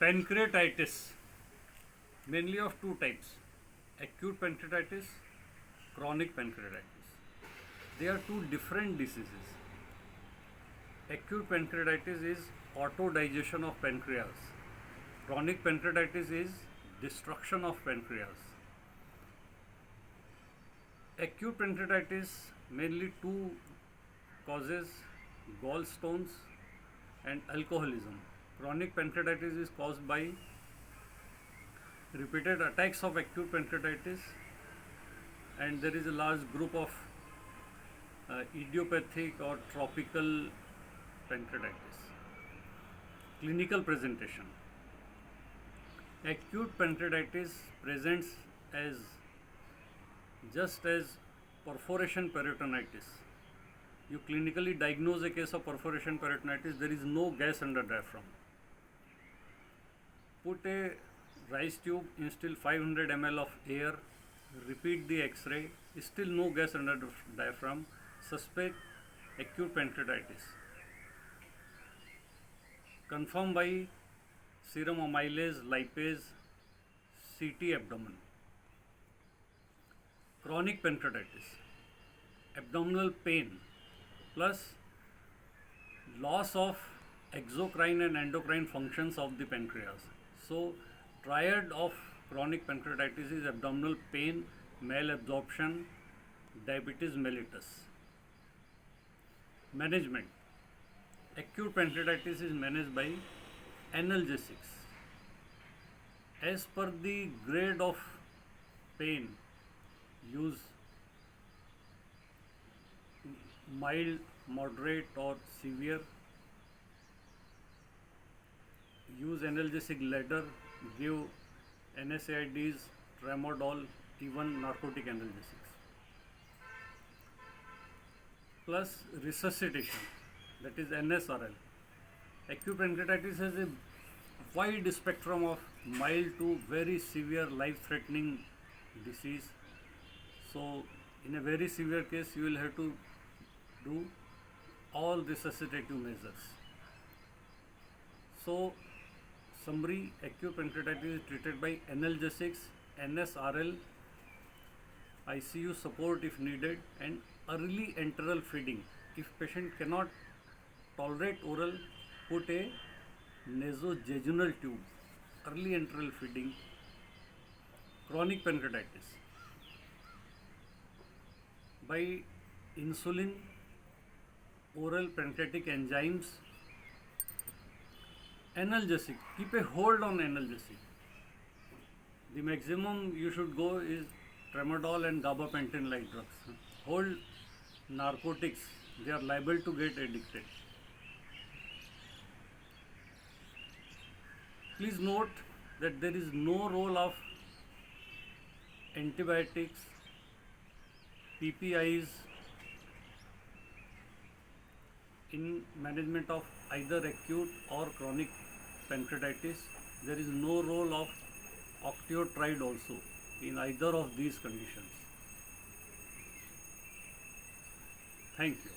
Pancreatitis, mainly of two types: acute pancreatitis, chronic pancreatitis. They are two different diseases. Acute pancreatitis is autodigestion of pancreas. Chronic pancreatitis is destruction of pancreas. Acute pancreatitis mainly two causes: gallstones and alcoholism. Chronic pancreatitis is caused by repeated attacks of acute pancreatitis, and there is a large group of idiopathic or tropical pancreatitis. Clinical presentation: acute pancreatitis presents as just as perforation peritonitis. You clinically diagnose a case of perforation peritonitis, there is no gas under diaphragm. Put a rice tube, instill 500 ml of air, repeat the X-ray, still no gas under the diaphragm, suspect acute pancreatitis. Confirm by serum amylase, lipase, CT abdomen. Chronic pancreatitis: abdominal pain plus loss of exocrine and endocrine functions of the pancreas. So, triad of chronic pancreatitis is abdominal pain, malabsorption, diabetes mellitus. Management: acute pancreatitis is managed by analgesics. As per the grade of pain, use mild, moderate or severe. Use analgesic ladder, give NSAIDs, tramadol, even narcotic analgesics. Plus resuscitation, that is NSRL. Acute pancreatitis has a wide spectrum of mild to very severe life-threatening disease. So, in a very severe case, you will have to do all resuscitative measures. So, summary: acute pancreatitis is treated by analgesics, NSRL, ICU support if needed, and early enteral feeding. If patient cannot tolerate oral, put a nasojejunal tube. Early enteral feeding. Chronic pancreatitis: by insulin, oral pancreatic enzymes, analgesic. Keep a hold on analgesic. The maximum you should go is tramadol and gabapentin like drugs. Hold narcotics, they are liable to get addicted. Please note that there is no role of antibiotics, PPIs in management of either acute or chronic pancreatitis. There is no role of octreotide also in either of these conditions. Thank you.